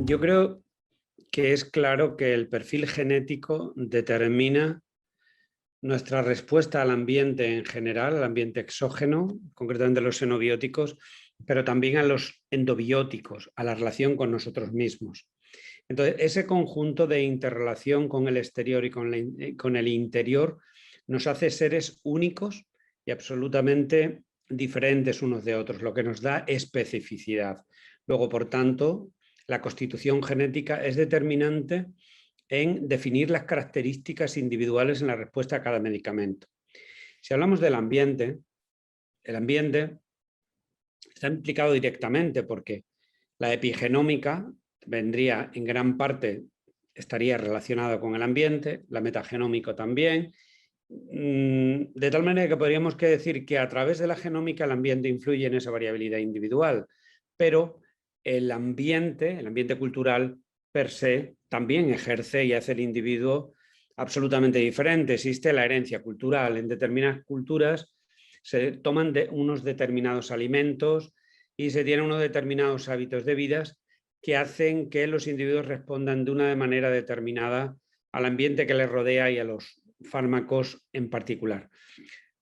Yo creo que es claro que el perfil genético determina nuestra respuesta al ambiente en general, al ambiente exógeno, concretamente los xenobióticos, pero también a los endobióticos, a la relación con nosotros mismos. Entonces, ese conjunto de interrelación con el exterior y con el interior nos hace seres únicos y absolutamente diferentes unos de otros, lo que nos da especificidad. Luego, por tanto, la constitución genética es determinante en definir las características individuales en la respuesta a cada medicamento. Si hablamos del ambiente, el ambiente está implicado directamente porque la epigenómica vendría en gran parte, estaría relacionada con el ambiente, la metagenómica también, de tal manera que podríamos decir que a través de la genómica el ambiente influye en esa variabilidad individual, pero el ambiente cultural per se también ejerce y hace el individuo absolutamente diferente. Existe la herencia cultural. En determinadas culturas se toman unos determinados alimentos y se tienen unos determinados hábitos de vida que hacen que los individuos respondan de una manera determinada al ambiente que les rodea y a los fármacos en particular.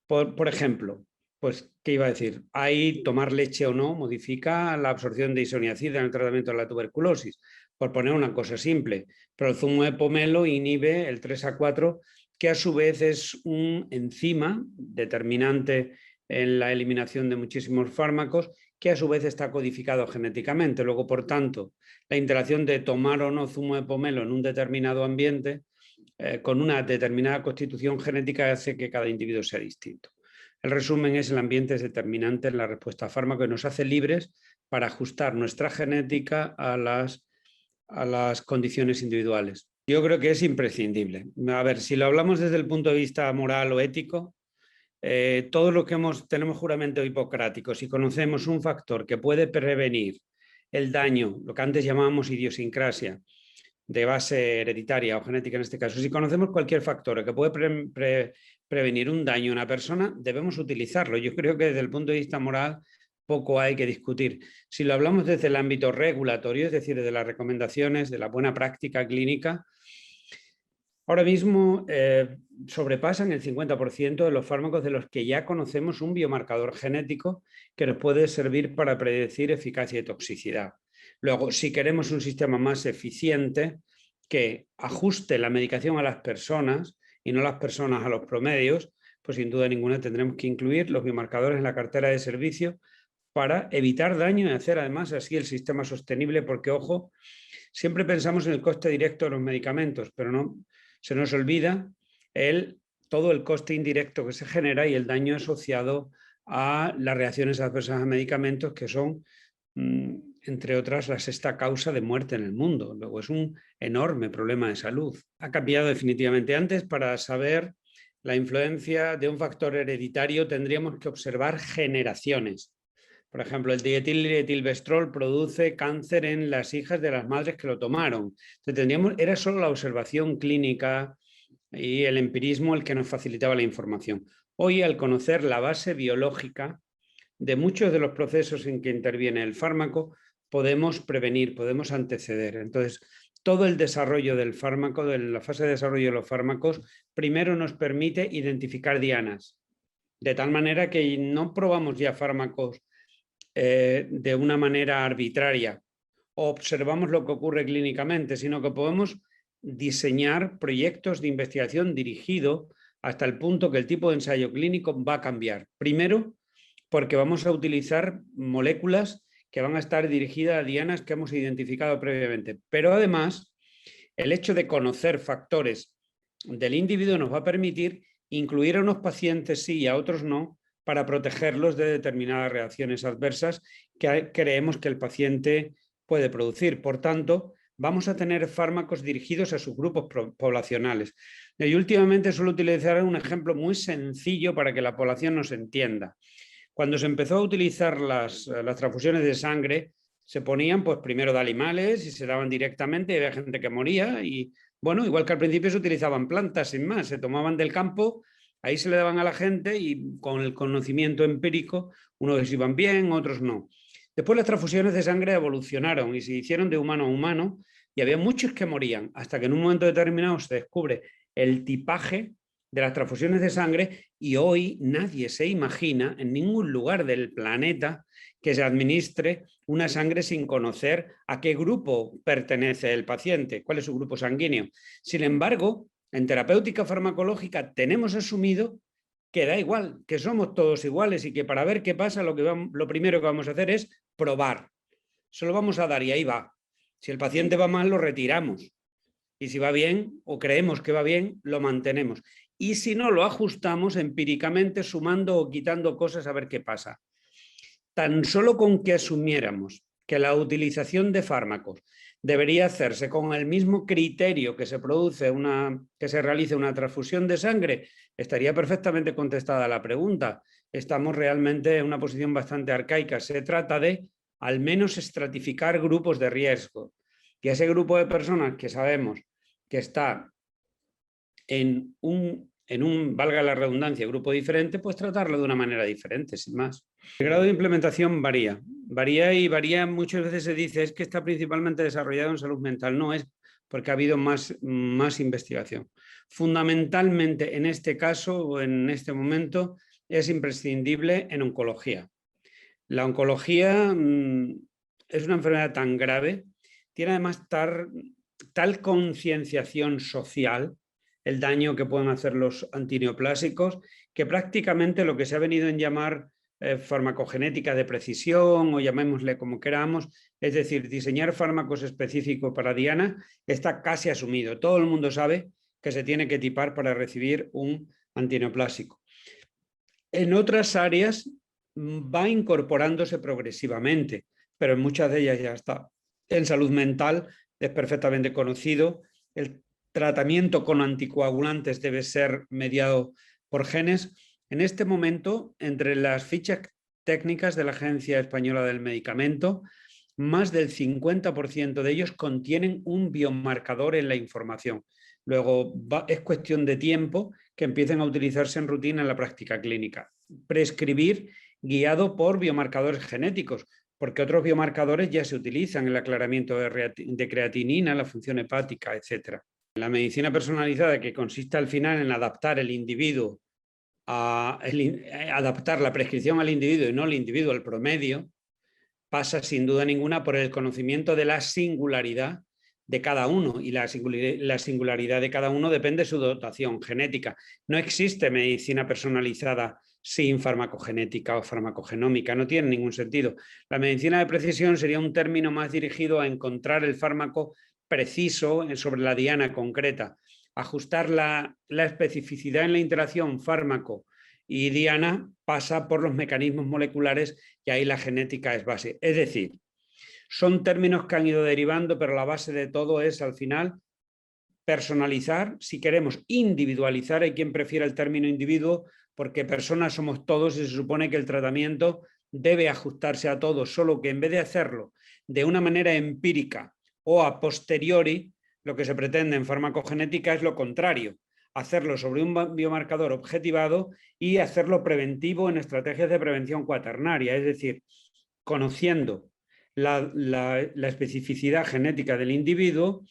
Por ejemplo, pues, ¿qué iba a decir? Ahí tomar leche o no modifica la absorción de isoniazida en el tratamiento de la tuberculosis, por poner una cosa simple, pero el zumo de pomelo inhibe el 3A4, que a su vez es un enzima determinante en la eliminación de muchísimos fármacos, que a su vez está codificado genéticamente. Luego, por tanto, la interacción de tomar o no zumo de pomelo en un determinado ambiente con una determinada constitución genética hace que cada individuo sea distinto. El resumen es: el ambiente es determinante en la respuesta a fármaco y nos hace libres para ajustar nuestra genética a las condiciones individuales. Yo creo que es imprescindible. A ver, si lo hablamos desde el punto de vista moral o ético, todo lo que tenemos juramento hipocrático, si conocemos un factor que puede prevenir el daño, lo que antes llamábamos idiosincrasia, de base hereditaria o genética en este caso, si conocemos cualquier factor que puede prevenir un daño a una persona, debemos utilizarlo. Yo creo que desde el punto de vista moral poco hay que discutir. Si lo hablamos desde el ámbito regulatorio, es decir, de las recomendaciones, de la buena práctica clínica, ahora mismo sobrepasan el 50% de los fármacos de los que ya conocemos un biomarcador genético que nos puede servir para predecir eficacia y toxicidad. Luego, si queremos un sistema más eficiente que ajuste la medicación a las personas y no las personas a los promedios, pues sin duda ninguna tendremos que incluir los biomarcadores en la cartera de servicio para evitar daño y hacer además así el sistema sostenible, porque, ojo, siempre pensamos en el coste directo de los medicamentos, pero no se nos olvida todo el coste indirecto que se genera y el daño asociado a las reacciones adversas a medicamentos, que son, entre otras, la sexta causa de muerte en el mundo. Luego, es un enorme problema de salud. Ha cambiado definitivamente. Antes, para saber la influencia de un factor hereditario, tendríamos que observar generaciones. Por ejemplo, el dietilvestrol produce cáncer en las hijas de las madres que lo tomaron. Entonces, era solo la observación clínica y el empirismo el que nos facilitaba la información. Hoy, al conocer la base biológica de muchos de los procesos en que interviene el fármaco, podemos prevenir, podemos anteceder. Entonces, todo el desarrollo del fármaco, de la fase de desarrollo de los fármacos, primero nos permite identificar dianas, de tal manera que no probamos ya fármacos de una manera arbitraria o observamos lo que ocurre clínicamente, sino que podemos diseñar proyectos de investigación dirigido hasta el punto que el tipo de ensayo clínico va a cambiar. Primero, porque vamos a utilizar moléculas que van a estar dirigidas a dianas que hemos identificado previamente. Pero además, el hecho de conocer factores del individuo nos va a permitir incluir a unos pacientes sí y a otros no, para protegerlos de determinadas reacciones adversas que creemos que el paciente puede producir. Por tanto, vamos a tener fármacos dirigidos a sus grupos poblacionales. Y últimamente suelo utilizar un ejemplo muy sencillo para que la población nos entienda. Cuando se empezó a utilizar las transfusiones de sangre, se ponían pues primero de animales y se daban directamente, y había gente que moría, y bueno, igual que al principio se utilizaban plantas sin más, se tomaban del campo, ahí se le daban a la gente y con el conocimiento empírico, unos iban bien, otros no. Después las transfusiones de sangre evolucionaron y se hicieron de humano a humano y había muchos que morían hasta que en un momento determinado se descubre el tipaje de las transfusiones de sangre y hoy nadie se imagina en ningún lugar del planeta que se administre una sangre sin conocer a qué grupo pertenece el paciente, cuál es su grupo sanguíneo. Sin embargo, en terapéutica farmacológica tenemos asumido que da igual, que somos todos iguales y que para ver qué pasa lo primero que vamos a hacer es probar. Solo vamos a dar y ahí va. Si el paciente va mal, lo retiramos. Y si va bien o creemos que va bien, lo mantenemos. Y si no, lo ajustamos empíricamente sumando o quitando cosas a ver qué pasa. Tan solo con que asumiéramos que la utilización de fármacos debería hacerse con el mismo criterio que se realice una transfusión de sangre, estaría perfectamente contestada la pregunta. Estamos realmente en una posición bastante arcaica. Se trata de, al menos, estratificar grupos de riesgo. Y ese grupo de personas que sabemos que está en un, valga la redundancia, grupo diferente, pues tratarlo de una manera diferente, sin más. El grado de implementación varía muchas veces se dice es que está principalmente desarrollado en salud mental. No es porque ha habido más investigación. Fundamentalmente en este caso o en este momento es imprescindible en oncología. La oncología es una enfermedad tan grave, tiene además tal concienciación social, el daño que pueden hacer los antineoplásicos, que prácticamente lo que se ha venido en llamar farmacogenética de precisión o llamémosle como queramos, es decir, diseñar fármacos específicos para diana, está casi asumido. Todo el mundo sabe que se tiene que tipar para recibir un antineoplásico. En otras áreas va incorporándose progresivamente, pero en muchas de ellas ya está. En salud mental es perfectamente conocido. El tratamiento con anticoagulantes debe ser mediado por genes. En este momento, entre las fichas técnicas de la Agencia Española del Medicamento, más del 50% de ellos contienen un biomarcador en la información. Luego es cuestión de tiempo que empiecen a utilizarse en rutina en la práctica clínica. Prescribir guiado por biomarcadores genéticos, porque otros biomarcadores ya se utilizan en el aclaramiento de creatinina, la función hepática, etc. La medicina personalizada, que consiste al final en adaptar el individuo, adaptar la prescripción al individuo y no el individuo al promedio, pasa sin duda ninguna por el conocimiento de la singularidad de cada uno, y la singularidad de cada uno depende de su dotación genética. No existe medicina personalizada sin farmacogenética o farmacogenómica, no tiene ningún sentido. La medicina de precisión sería un término más dirigido a encontrar el fármaco preciso sobre la diana concreta, ajustar la especificidad en la interacción fármaco y diana pasa por los mecanismos moleculares y ahí la genética es base. Es decir, son términos que han ido derivando, pero la base de todo es, al final, personalizar. Si queremos individualizar, hay quien prefiera el término individuo, porque personas somos todos y se supone que el tratamiento debe ajustarse a todos, solo que en vez de hacerlo de una manera empírica o a posteriori, lo que se pretende en farmacogenética es lo contrario, hacerlo sobre un biomarcador objetivado y hacerlo preventivo en estrategias de prevención cuaternaria, es decir, conociendo la especificidad genética del individuo,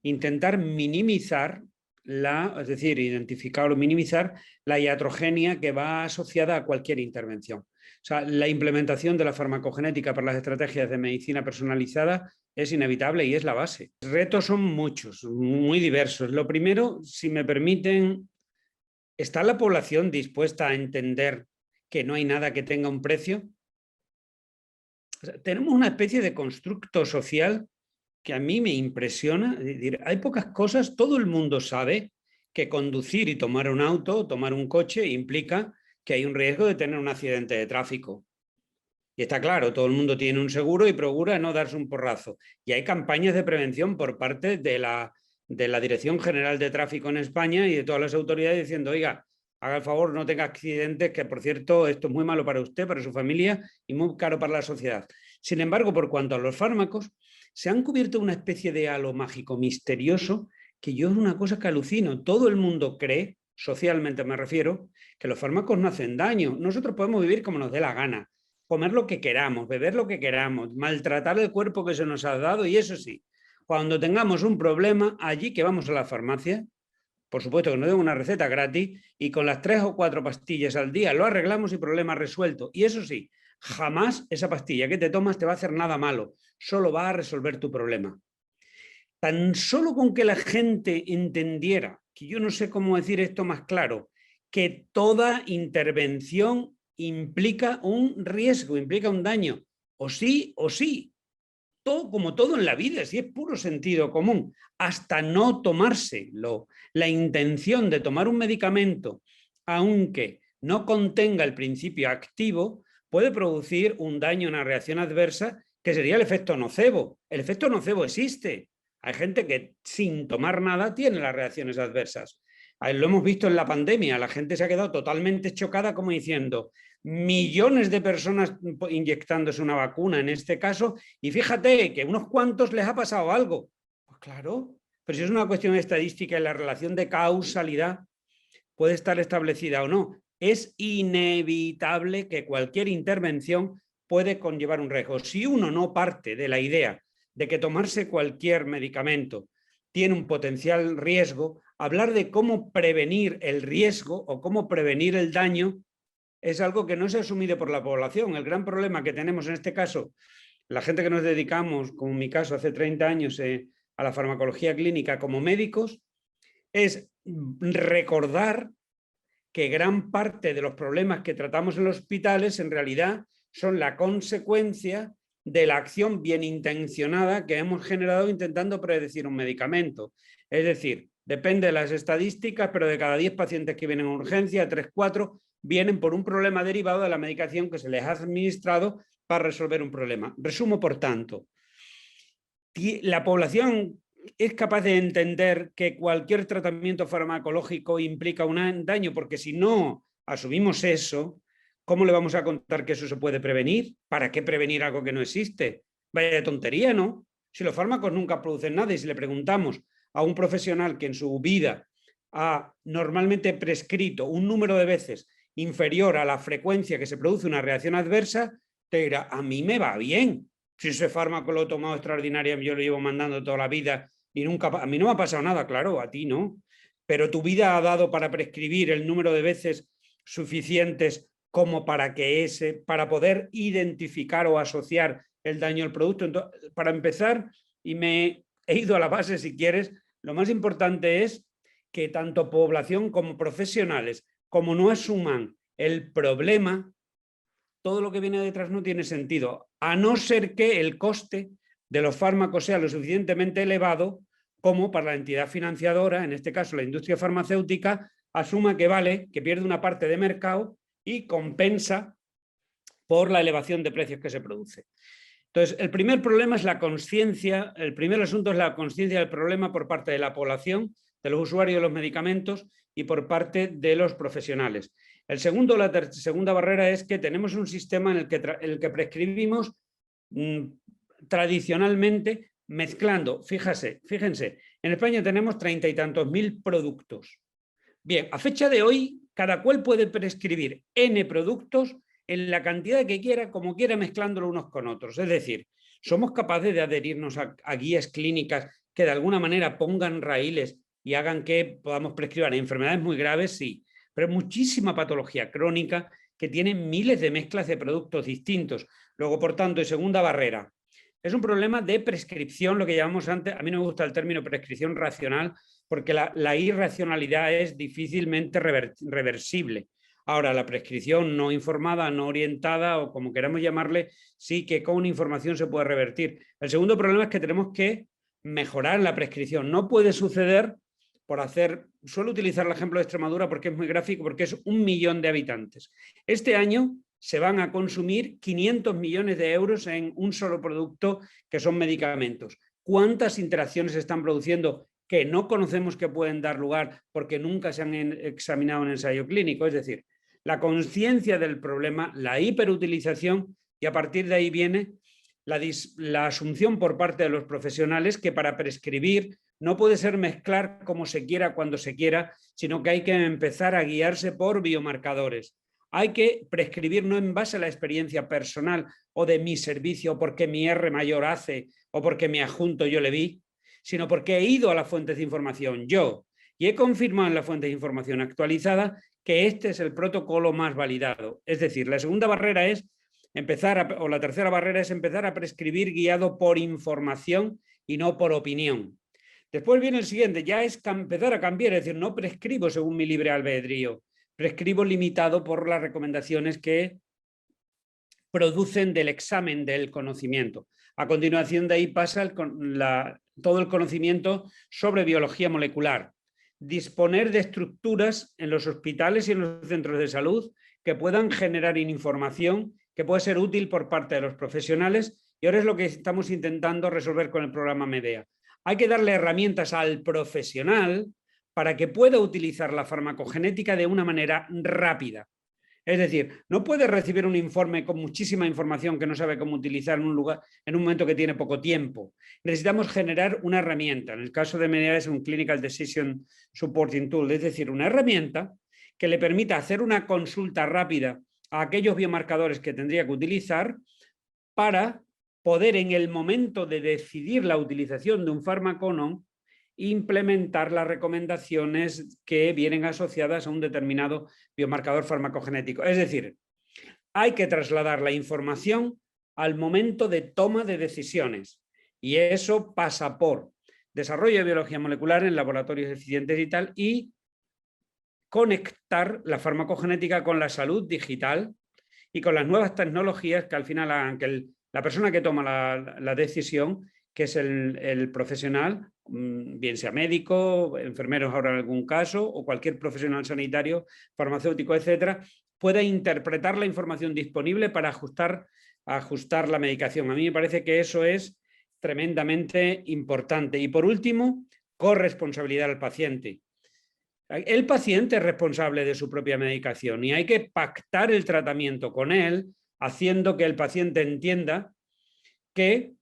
intentar minimizar es decir, identificar o minimizar la iatrogenia que va asociada a cualquier intervención. O sea, la implementación de la farmacogenética para las estrategias de medicina personalizada es inevitable y es la base. Los retos son muchos, muy diversos. Lo primero, si me permiten, ¿está la población dispuesta a entender que no hay nada que tenga un precio? O sea, tenemos una especie de constructo social que a mí me impresiona. Es decir, hay pocas cosas, todo el mundo sabe que conducir y tomar un auto o tomar un coche implica que hay un riesgo de tener un accidente de tráfico. Y está claro, todo el mundo tiene un seguro y procura no darse un porrazo. Y hay campañas de prevención por parte de la Dirección General de Tráfico en España y de todas las autoridades diciendo, oiga, haga el favor, no tenga accidentes, que por cierto, esto es muy malo para usted, para su familia y muy caro para la sociedad. Sin embargo, por cuanto a los fármacos, se han cubierto una especie de halo mágico misterioso que yo es una cosa que alucino. Todo el mundo cree, socialmente me refiero, que los fármacos no hacen daño. Nosotros podemos vivir como nos dé la gana. comer lo que queramos, beber lo que queramos, maltratar el cuerpo que se nos ha dado y eso sí, cuando tengamos un problema, allí que vamos a la farmacia, por supuesto que no den una receta gratis y con las 3 o 4 pastillas al día lo arreglamos y problema resuelto. Y eso sí, jamás esa pastilla que te tomas te va a hacer nada malo, solo va a resolver tu problema. Tan solo con que la gente entendiera, que yo no sé cómo decir esto más claro, que toda intervención implica un riesgo, implica un daño, o sí, todo, como todo en la vida, si es puro sentido común, hasta no tomárselo, la intención de tomar un medicamento, aunque no contenga el principio activo, puede producir un daño, una reacción adversa, que sería el efecto nocebo. El efecto nocebo existe. Hay gente que sin tomar nada tiene las reacciones adversas. Lo hemos visto en la pandemia, la gente se ha quedado totalmente chocada como diciendo, millones de personas inyectándose una vacuna en este caso, y fíjate que unos cuantos les ha pasado algo. Pues claro, pero si es una cuestión de estadística y la relación de causalidad puede estar establecida o no, es inevitable que cualquier intervención puede conllevar un riesgo. Si uno no parte de la idea de que tomarse cualquier medicamento tiene un potencial riesgo, hablar de cómo prevenir el riesgo o cómo prevenir el daño es algo que no se ha asumido por la población. El gran problema que tenemos en este caso, la gente que nos dedicamos, como en mi caso hace 30 años, a la farmacología clínica como médicos, es recordar que gran parte de los problemas que tratamos en los hospitales en realidad son la consecuencia de la acción bien intencionada que hemos generado intentando predecir un medicamento. Es decir, depende de las estadísticas, pero de cada 10 pacientes que vienen a urgencia, 3, 4 vienen por un problema derivado de la medicación que se les ha administrado para resolver un problema. Resumo, por tanto, la población es capaz de entender que cualquier tratamiento farmacológico implica un daño, porque si no asumimos eso, ¿cómo le vamos a contar que eso se puede prevenir? ¿Para qué prevenir algo que no existe? Vaya tontería, ¿no? Si los fármacos nunca producen nada y si le preguntamos a un profesional que en su vida ha normalmente prescrito un número de veces inferior a la frecuencia que se produce una reacción adversa, te dirá, a mí me va bien. Si ese fármaco lo he tomado extraordinariamente, yo lo llevo mandando toda la vida y nunca, a mí no me ha pasado nada, claro, a ti no. Pero tu vida ha dado para prescribir el número de veces suficientes como para para poder identificar o asociar el daño al producto. Entonces, para empezar, y me he ido a la base si quieres, lo más importante es que tanto población como profesionales, como no asuman el problema, todo lo que viene detrás no tiene sentido, a no ser que el coste de los fármacos sea lo suficientemente elevado como para la entidad financiadora, en este caso la industria farmacéutica, asuma que vale, que pierde una parte de mercado y compensa por la elevación de precios que se produce. Entonces, el primer problema es la conciencia, el primer asunto es la conciencia del problema por parte de la población, de los usuarios de los medicamentos y por parte de los profesionales. La segunda barrera es que tenemos un sistema en el que prescribimos tradicionalmente mezclando, fíjense, en España tenemos 30 y tantos mil productos. Bien, a fecha de hoy, cada cual puede prescribir N productos en la cantidad que quiera, como quiera, mezclándolo unos con otros. Es decir, somos capaces de adherirnos a guías clínicas que de alguna manera pongan raíles y hagan que podamos prescribir enfermedades muy graves, sí, pero muchísima patología crónica que tiene miles de mezclas de productos distintos. Luego, por tanto, y segunda barrera, es un problema de prescripción, lo que llamamos antes, a mí no me gusta el término prescripción racional, porque la irracionalidad es difícilmente reversible. Ahora, la prescripción no informada, no orientada, o como queramos llamarle, sí que con información se puede revertir. El segundo problema es que tenemos que mejorar la prescripción. No puede suceder por hacer, suelo utilizar el ejemplo de Extremadura porque es muy gráfico, porque es 1 millón de habitantes. Este año se van a consumir 500 millones de euros en un solo producto que son medicamentos. ¿Cuántas interacciones se están produciendo que no conocemos que pueden dar lugar porque nunca se han examinado en ensayo clínico? Es decir, la conciencia del problema, la hiperutilización, y a partir de ahí viene la asunción por parte de los profesionales que para prescribir no puede ser mezclar como se quiera, cuando se quiera, sino que hay que empezar a guiarse por biomarcadores. Hay que prescribir no en base a la experiencia personal o de mi servicio, o porque mi R mayor hace, o porque mi adjunto yo le vi, sino porque he ido a las fuentes de información yo y he confirmado en la fuente de información actualizada que este es el protocolo más validado. Es decir, la segunda barrera es o la tercera barrera es empezar a prescribir guiado por información y no por opinión. Después viene el siguiente, ya es empezar a cambiar, es decir, no prescribo según mi libre albedrío, prescribo limitado por las recomendaciones que producen del examen del conocimiento. A continuación de ahí pasa todo el conocimiento sobre biología molecular. Disponer de estructuras en los hospitales y en los centros de salud que puedan generar información que puede ser útil por parte de los profesionales, y ahora es lo que estamos intentando resolver con el programa MEDEA. Hay que darle herramientas al profesional para que pueda utilizar la farmacogenética de una manera rápida. Es decir, no puede recibir un informe con muchísima información que no sabe cómo utilizar en un momento que tiene poco tiempo. Necesitamos generar una herramienta. En el caso de MEDEA es un Clinical Decision Supporting Tool, es decir, una herramienta que le permita hacer una consulta rápida a aquellos biomarcadores que tendría que utilizar para poder, en el momento de decidir la utilización de un fármaco o no, implementar las recomendaciones que vienen asociadas a un determinado biomarcador farmacogenético. Es decir, hay que trasladar la información al momento de toma de decisiones, y eso pasa por desarrollo de biología molecular en laboratorios eficientes y tal, y conectar la farmacogenética con la salud digital y con las nuevas tecnologías que al final hagan que la persona que toma la decisión, que es el profesional, bien sea médico, enfermeros ahora en algún caso, o cualquier profesional sanitario, farmacéutico, etcétera, pueda interpretar la información disponible para ajustar la medicación. A mí me parece que eso es tremendamente importante. Y por último, corresponsabilidad al paciente. El paciente es responsable de su propia medicación y hay que pactar el tratamiento con él, haciendo que el paciente entienda que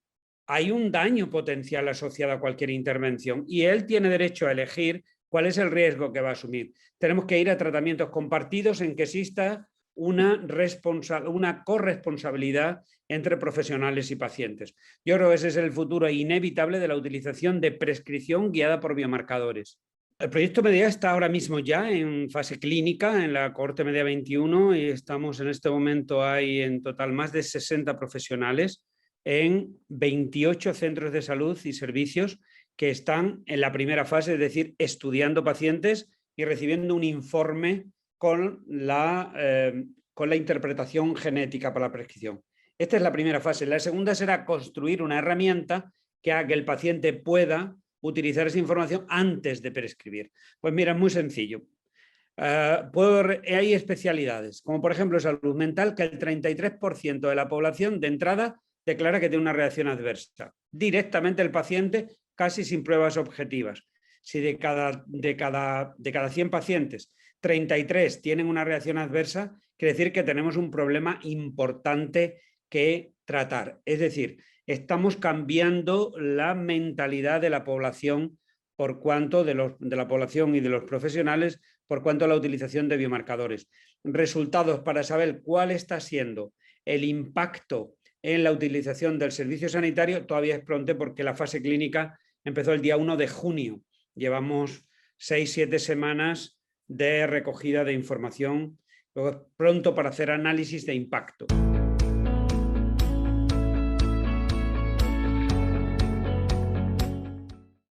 hay un daño potencial asociado a cualquier intervención y él tiene derecho a elegir cuál es el riesgo que va a asumir. Tenemos que ir a tratamientos compartidos en que exista una corresponsabilidad entre profesionales y pacientes. Yo creo que ese es el futuro inevitable de la utilización de prescripción guiada por biomarcadores. El proyecto MEDEA está ahora mismo ya en fase clínica en la cohorte MEDEA 21 y estamos en este momento, hay en total más de 60 profesionales en 28 centros de salud y servicios que están en la primera fase, es decir, estudiando pacientes y recibiendo un informe con la interpretación genética para la prescripción. Esta es la primera fase. La segunda será construir una herramienta que haga que el paciente pueda utilizar esa información antes de prescribir. Pues mira, es muy sencillo. Hay especialidades, como por ejemplo salud mental, que el 33% de la población de entrada declara que tiene una reacción adversa. Directamente el paciente, casi sin pruebas objetivas. Si de cada 100 pacientes, 33 tienen una reacción adversa, quiere decir que tenemos un problema importante que tratar. Es decir, estamos cambiando la mentalidad de la población por cuanto de la población y de los profesionales por cuanto a la utilización de biomarcadores. Resultados para saber cuál está siendo el impacto en la utilización del servicio sanitario todavía es pronto porque la fase clínica empezó el día 1 de junio. Llevamos 6-7 semanas de recogida de información. Luego es pronto para hacer análisis de impacto.